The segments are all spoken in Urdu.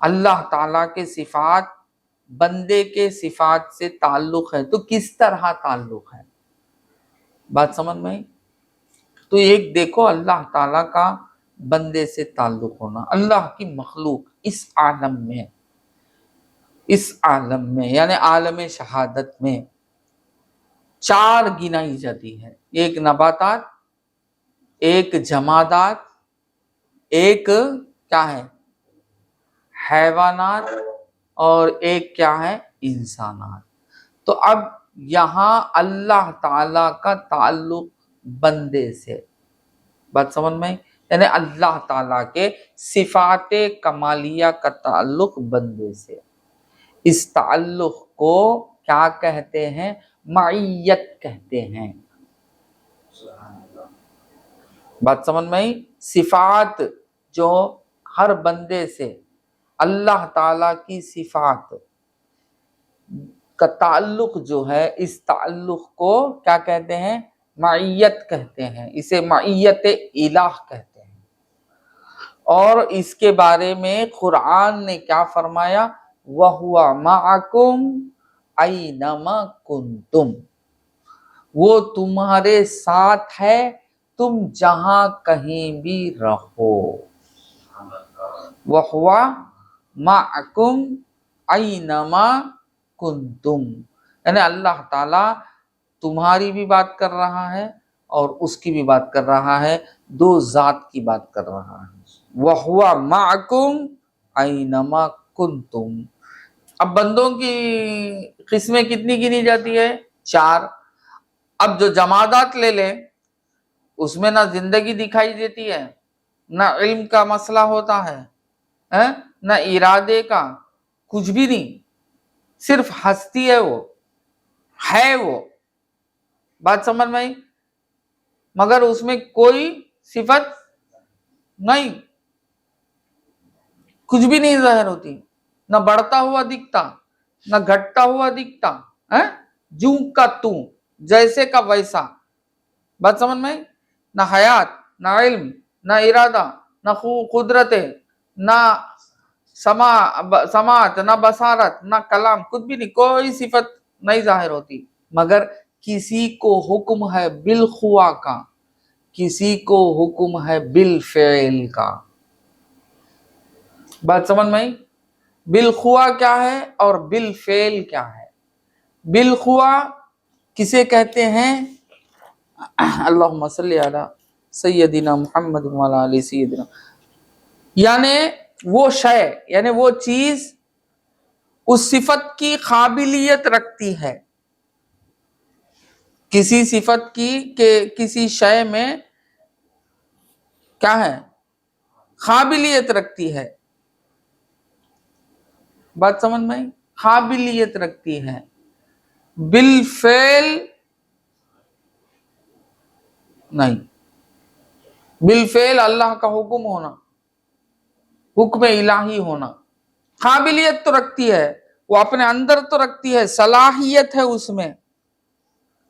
اللہ تعالیٰ کے صفات بندے کے صفات سے تعلق ہے، تو کس طرح تعلق ہے؟ بات سمجھ میں؟ تو ایک دیکھو اللہ تعالیٰ کا بندے سے تعلق ہونا، اللہ کی مخلوق اس عالم میں یعنی عالم شہادت میں 4 گنائی جاتی ہے، ایک نباتات، ایک جمادات، ایک کیا ہے حیوانات، اور ایک کیا ہے انسانات۔ تو اب یہاں اللہ تعالی کا تعلق بندے سے، بات سمجھ میں؟ یعنی اللہ تعالیٰ کے صفات کمالیہ کا تعلق بندے سے، اس تعلق کو کیا کہتے ہیں؟ معیت کہتے ہیں۔ بات سمجھ میں؟ صفات جو ہر بندے سے اللہ تعالیٰ کی صفات کا تعلق جو ہے، اس تعلق کو کیا کہتے ہیں؟ معیت کہتے ہیں، اسے معیت الہ کہتے ہیں۔ اور اس کے بارے میں قرآن نے کیا فرمایا؟ وَهُوَ مَعَكُمْ أَيْنَمَا كُنْتُمْ، وہ تمہارے ساتھ ہے تم جہاں کہیں بھی رہو۔ وَهُوَ مَعَكُمْ أَيْنَمَا كُنْتُمْ، یعنی اللہ تعالیٰ تمہاری بھی بات کر رہا ہے اور اس کی بھی بات کر رہا ہے، دو ذات کی بات کر رہا ہے۔ وَهُوَ مَعَكُمْ أَيْنَمَا كُنْتُمْ۔ اب بندوں کی قسمیں کتنی گنی جاتی ہے؟ 4۔ اب جو جمادات لے لیں، اس میں نہ زندگی دکھائی دیتی ہے، نہ علم کا مسئلہ ہوتا ہے، نہ ارادے کا، کچھ بھی نہیں، صرف ہستی ہے، وہ بات سمجھ میں؟ مگر اس میں کوئی صفت نہیں، کچھ بھی نہیں ظاہر ہوتی، نہ بڑھتا ہوا دکھتا، نہ گھٹتا ہوا دکھتا، جوں کا توں، جیسے کا ویسا، بات سمجھ میں؟ نہ حیات، نہ علم، نہ ارادہ، نہ قدرت، نہ سماعت، نہ بصارت، نہ کلام، کچھ بھی نہیں، کوئی صفت نہیں ظاہر ہوتی۔ مگر کسی کو حکم ہے بالخوا کا، کسی کو حکم ہے بالفعل کا، بات سمجھ میں؟ بالخوا کیا ہے اور بالفعل کیا ہے؟ بالخوا کسے کہتے ہیں؟ اللہم صلی علی سیدنا محمد وعلی آل سیدنا، یعنی وہ شے، یعنی وہ چیز اس صفت کی قابلیت رکھتی ہے، کسی صفت کی کہ کسی شے میں کیا ہے؟ قابلیت رکھتی ہے، بات سمجھ میں؟ قابلیت رکھتی ہے۔ بالفعل نہیں، بالفعل اللہ کا حکم ہونا، حکم الہی ہونا، قابلیت تو رکھتی ہے، وہ اپنے اندر تو رکھتی ہے، صلاحیت ہے اس میں،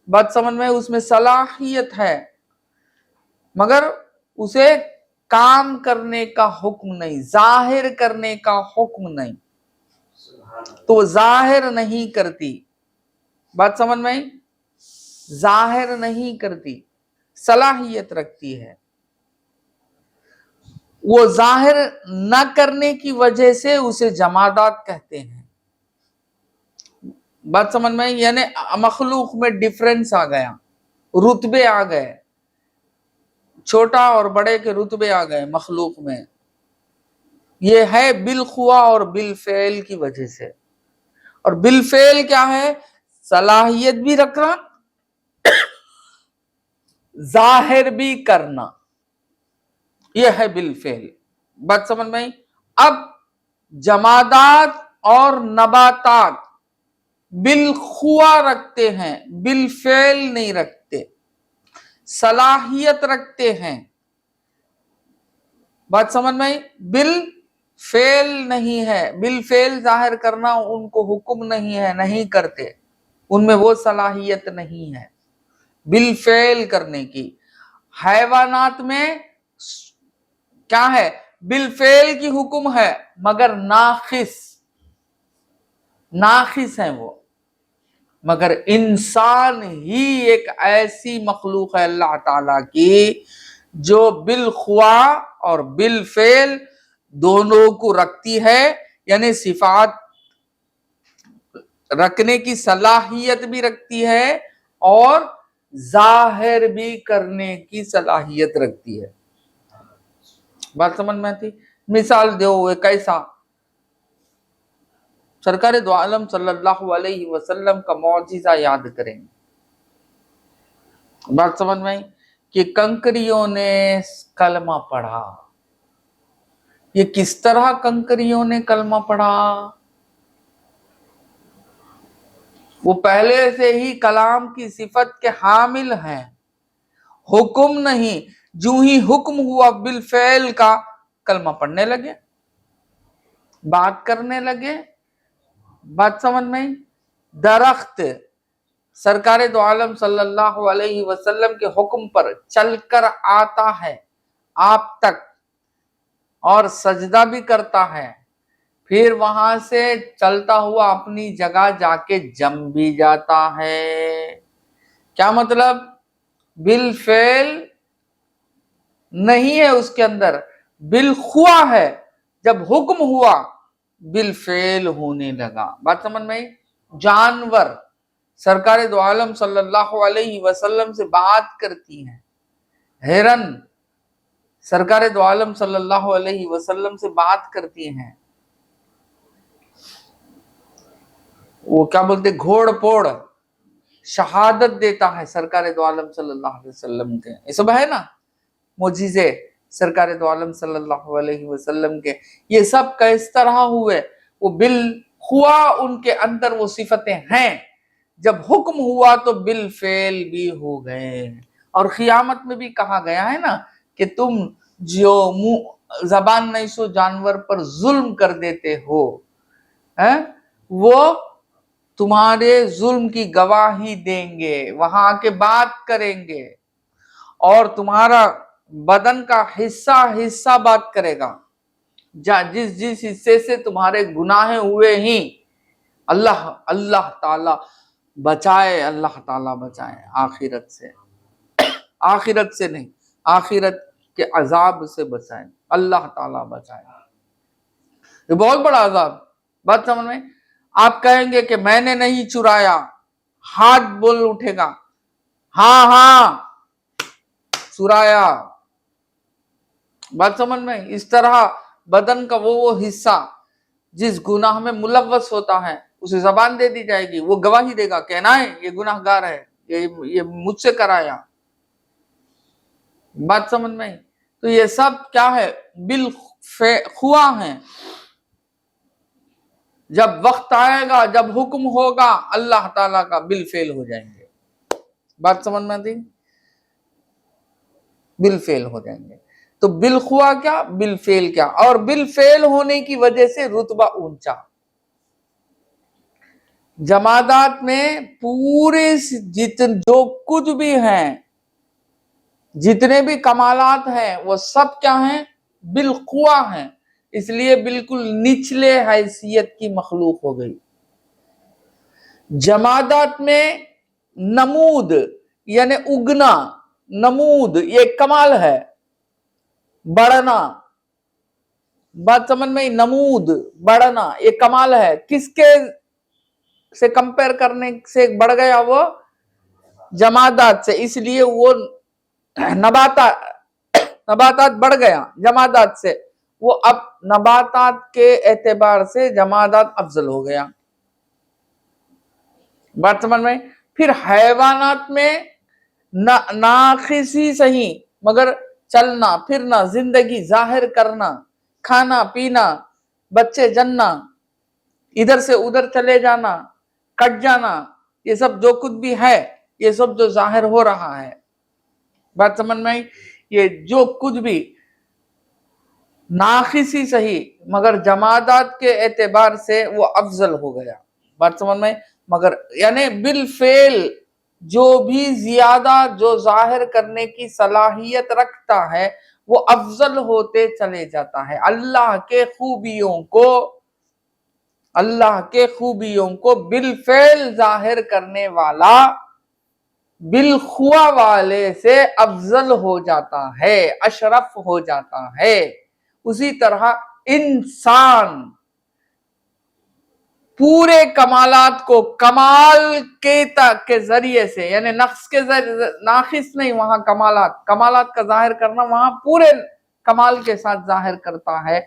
بات سمجھ میں؟ اس میں صلاحیت ہے، مگر اسے کام کرنے کا حکم نہیں، ظاہر کرنے کا حکم نہیں، تو ظاہر نہیں کرتی، بات سمجھ میں؟ ظاہر نہیں کرتی، صلاحیت رکھتی ہے، وہ ظاہر نہ کرنے کی وجہ سے اسے جمادات کہتے ہیں، بات سمجھ میں؟ یعنی مخلوق میں ڈیفرنس آ گیا، رتبے آ گئے، چھوٹا اور بڑے کے رتبے آ گئے مخلوق میں، یہ ہے بالخوا اور بالفعل کی وجہ سے۔ اور بالفعل کیا ہے؟ صلاحیت بھی رکھنا، ظاہر بھی کرنا، یہ ہے بالفعل، بات سمجھ میں؟ اب جمادات اور نباتات بالخوا رکھتے ہیں، بالفعل نہیں رکھتے، صلاحیت رکھتے ہیں، بات سمجھ میں؟ بالفعل نہیں ہے، بالفعل ظاہر کرنا ان کو حکم نہیں ہے، نہیں کرتے، ان میں وہ صلاحیت نہیں ہے بالفعل کرنے کی۔ حیوانات میں کیا ہے؟ بالفعل کی حکم ہے مگر ناقص ہیں وہ، مگر انسان ہی ایک ایسی مخلوق ہے اللہ تعالیٰ کی جو بالخوا اور بالفعل دونوں کو رکھتی ہے، یعنی صفات رکھنے کی صلاحیت بھی رکھتی ہے اور ظاہر بھی کرنے کی صلاحیت رکھتی ہے۔ بات سمجھ میں آتی؟ مثال دو کیسا؟ سرکار دو عالم صلی اللہ علیہ وسلم کا معجزہ یاد کریں، بات سمجھ میں آئی کہ کنکریوں نے کلمہ پڑھا۔ یہ کس طرح کنکریوں نے کلمہ پڑھا؟ وہ پہلے سے ہی کلام کی صفت کے حامل ہیں، حکم نہیں، جو ہی حکم ہوا بالفعل کا کلمہ پڑھنے لگے، بات کرنے لگے۔ بات سمجھ میں؟ درخت سرکار دو عالم صلی اللہ علیہ وسلم کے حکم پر چل کر آتا ہے آپ تک اور سجدہ بھی کرتا ہے، پھر وہاں سے چلتا ہوا اپنی جگہ جا کے جم بھی جاتا ہے۔ کیا مطلب؟ بالفعل نہیں ہے اس کے اندر، بالخوا ہے، جب حکم ہوا بالفعل ہونے لگا۔ بات سمجھ میں؟ جانور سرکار دو عالم صلی اللہ علیہ وسلم سے بات کرتی ہیں، ہرن سرکار دو عالم صلی اللہ علیہ وسلم سے بات کرتی ہیں، وہ کیا بولتے گھوڑ پوڑ شہادت دیتا ہے سرکار دو عالم صلی اللہ علیہ وسلم کے، یہ سب ہے نا معجزے سرکار دو عالم صلی اللہ علیہ وسلم کے۔ یہ سب کس طرح ہوئے؟ وہ بالخوا ان کے اندر وہ صفتیں ہیں، جب حکم ہوا تو بالفعل بھی ہو گئے۔ اور قیامت میں بھی کہا گیا ہے نا کہ تم جو زبان نہیں سو جانور پر ظلم کر دیتے ہو، وہ تمہارے ظلم کی گواہی دیں گے، وہاں آ کے بات کریں گے، اور تمہارا بدن کا حصہ بات کرے گا، جس حصے سے تمہارے گناہ ہوئے ہی اللہ تعالی بچائے، اللہ تعالی بچائے آخرت سے نہیں، آخرت کے عذاب سے بچائے، اللہ تعالی بچائے۔ یہ بہت بڑا عذاب۔ بات سمجھ میں؟ آپ کہیں گے کہ میں نے نہیں چرایا، ہاتھ بول اٹھے گا، ہاں چرایا۔ بات سمجھ میں؟ اس طرح بدن کا وہ حصہ جس گناہ میں ملوث ہوتا ہے اسے زبان دے دی جائے گی، وہ گواہی دے گا، کہنا ہے یہ گناہ گار ہے، یہ مجھ سے کرایا۔ بات سمجھ میں؟ تو یہ سب کیا ہے؟ بالخوا ہیں۔ جب وقت آئے گا، جب حکم ہوگا اللہ تعالیٰ کا، بالفعل ہو جائیں گے۔ بات سمجھ میں آتی؟ بالفعل ہو جائیں گے۔ تو بالخوا کیا، بالفعل کیا، اور بالفعل ہونے کی وجہ سے رتبہ اونچا۔ جمادات میں پورے جو کچھ بھی ہیں، جتنے بھی کمالات ہیں، وہ سب کیا ہیں؟ بالخوا ہیں، اس لیے بالکل نچلے حیثیت کی مخلوق ہو گئی۔ جمادات میں نمود یعنی اگنا، نمود یہ کمال ہے، بڑھنا۔ بات سمجھ میں؟ نمود بڑھنا یہ کمال ہے، کس کے سے کمپیر کرنے سے بڑھ گیا؟ وہ جمادات سے، اس لیے وہ نباتات بڑھ گیا جمادات سے، وہ اب نباتات کے اعتبار سے جمادات افضل ہو گیا۔ بات سمجھ میں؟ پھر حیوانات میں ناقص ہی صحیح مگر چلنا پھرنا، زندگی ظاہر کرنا، کھانا پینا، بچے جننا، ادھر سے ادھر چلے جانا، کٹ جانا، یہ سب جو کچھ بھی ہے، یہ سب جو ظاہر ہو رہا ہے۔ بات سمجھ میں آئی؟ یہ جو کچھ بھی ناقص ہی صحیح مگر جمادات کے اعتبار سے وہ افضل ہو گیا۔ بات سمجھ میں؟ مگر یعنی بالفعل جو بھی زیادہ جو ظاہر کرنے کی صلاحیت رکھتا ہے وہ افضل ہوتے چلے جاتا ہے۔ اللہ کے خوبیوں کو بالفعل ظاہر کرنے والا بالخوا والے سے افضل ہو جاتا ہے، اشرف ہو جاتا ہے۔ اسی طرح انسان پورے کمالات کو کمال کے ذریعے سے، یعنی نقص کے ذریعے، ناقص نہیں، وہاں کمالات کا ظاہر کرنا وہاں پورے کمال کے ساتھ ظاہر کرتا ہے،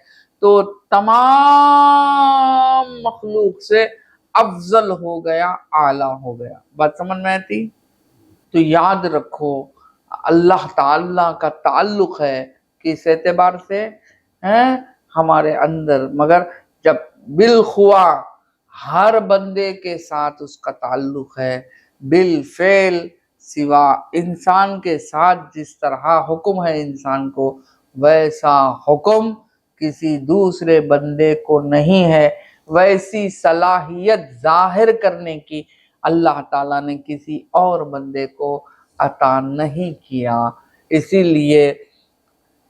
تو تمام مخلوق سے افضل ہو گیا، اعلیٰ ہو گیا۔ بات سمجھ میں آتی؟ تو یاد رکھو اللہ تعالیٰ کا تعلق ہے کس اعتبار سے ہمارے اندر، مگر جب بالخوا ہر بندے کے ساتھ اس کا تعلق ہے، بالفعل سوا انسان کے ساتھ جس طرح حکم ہے انسان کو، ویسا حکم کسی دوسرے بندے کو نہیں ہے، ویسی صلاحیت ظاہر کرنے کی اللہ تعالیٰ نے کسی اور بندے کو عطا نہیں کیا۔ اسی لیے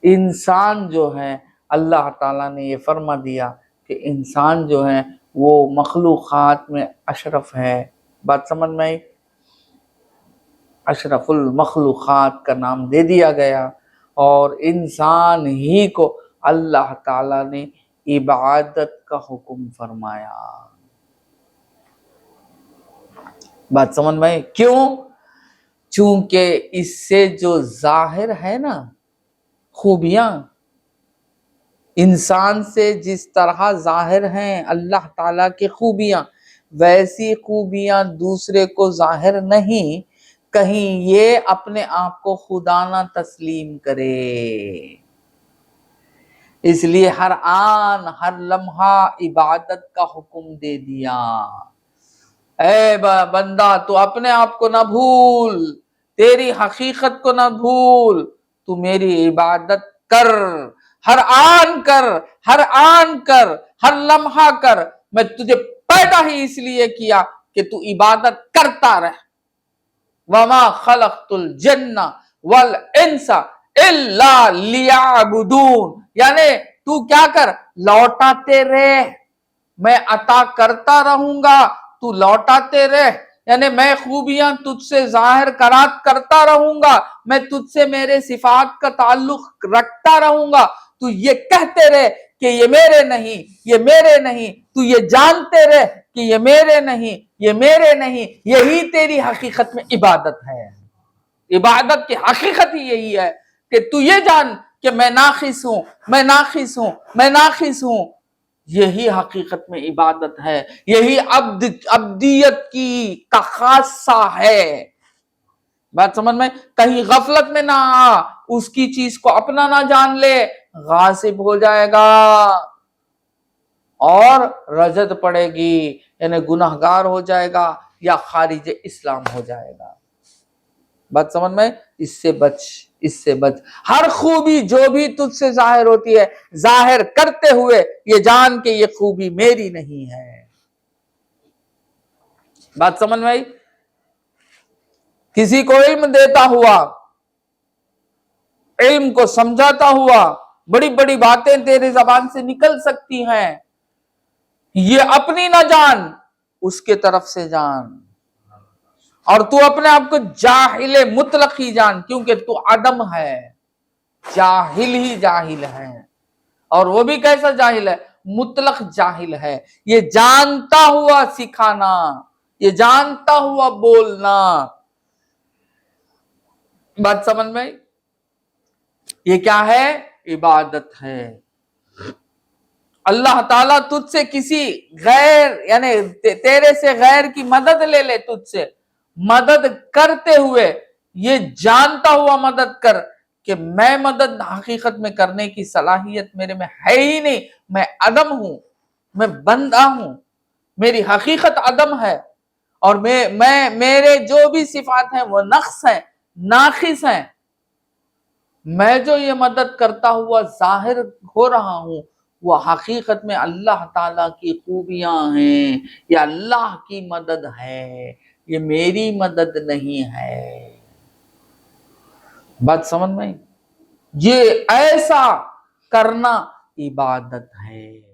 انسان جو ہے اللہ تعالیٰ نے یہ فرما دیا کہ انسان جو ہے وہ مخلوقات میں اشرف ہے۔ بات سمجھ میں آئی؟ اشرف المخلوقات کا نام دے دیا گیا، اور انسان ہی کو اللہ تعالیٰ نے عبادت کا حکم فرمایا۔ بات سمجھ میں آئی؟ کیوں؟ چونکہ اس سے جو ظاہر ہے نا خوبیاں، انسان سے جس طرح ظاہر ہیں اللہ تعالیٰ کی خوبیاں، ویسی خوبیاں دوسرے کو ظاہر نہیں، کہیں یہ اپنے آپ کو خدا نہ تسلیم کرے۔ اس لیے ہر آن ہر لمحہ عبادت کا حکم دے دیا۔ اے بندہ تو اپنے آپ کو نہ بھول، تیری حقیقت کو نہ بھول، تو میری عبادت کر، ہر آن کر، ہر لمحہ کر۔ میں تجھے پیدا ہی اس لیے کیا کہ تو عبادت کرتا رہ۔ وَمَا خَلَقْتُ الْجِنَّ وَالْإِنسَ إِلَّا لِيَعْبُدُونَ، یعنی تو کیا کر، لوٹاتے رہ، میں عطا کرتا رہوں گا، تو لوٹاتے رہ، یعنی میں خوبیاں تجھ سے ظاہر کرتا رہوں گا، میں تجھ سے میرے صفات کا تعلق رکھتا رہوں گا، تو یہ کہتے رہ کہ یہ میرے نہیں، یہ میرے نہیں، تو یہ جانتے رہ کہ یہ میرے نہیں، یہ میرے نہیں۔ یہی تیری حقیقت میں عبادت ہے۔ عبادت کی حقیقت ہی یہی ہے کہ تو یہ جان کہ میں ناقص ہوں، میں ناقص ہوں، میں ناقص ہوں۔ یہی حقیقت میں عبادت ہے، یہی عبدیت کی کا خاصہ ہے۔ بات سمجھ میں؟ کہیں غفلت میں نہ آ، اس کی چیز کو اپنا نہ جان لے، غاصب ہو جائے گا اور رجت پڑے گی، یعنی گناہگار ہو جائے گا یا خارج اسلام ہو جائے گا۔ بات سمجھ میں؟ اس سے بچ، اس سے بچ۔ ہر خوبی جو بھی تجھ سے ظاہر ہوتی ہے، ظاہر کرتے ہوئے یہ جان کہ یہ خوبی میری نہیں ہے۔ بات سمجھ میں آئی؟ کسی کو علم دیتا ہوا، علم کو سمجھاتا ہوا، بڑی بڑی باتیں تیرے زبان سے نکل سکتی ہیں، یہ اپنی نہ جان، اس کے طرف سے جان، اور تو اپنے آپ کو جاہل مطلق ہی جان، کیونکہ تو عدم ہے، جاہل ہی جاہل ہے۔ اور وہ بھی کیسا جاہل ہے؟ مطلق جاہل ہے۔ یہ جانتا ہوا سکھانا، یہ جانتا ہوا بولنا۔ بات سمجھ میں؟ یہ کیا ہے؟ عبادت ہے۔ اللہ تعالیٰ تجھ سے کسی غیر، یعنی تیرے سے غیر کی مدد لے لے، تجھ سے مدد کرتے ہوئے یہ جانتا ہوا مدد کر کہ میں مدد حقیقت میں کرنے کی صلاحیت میرے میں ہے ہی نہیں، میں عدم ہوں، میں بندہ ہوں، میری حقیقت عدم ہے، اور میرے جو بھی صفات ہیں وہ نقص ہیں، ناقص ہیں۔ میں جو یہ مدد کرتا ہوا ظاہر ہو رہا ہوں، وہ حقیقت میں اللہ تعالیٰ کی خوبیاں ہیں، یہ اللہ کی مدد ہے، یہ میری مدد نہیں ہے۔ بات سمجھ میں؟ یہ ایسا کرنا عبادت ہے۔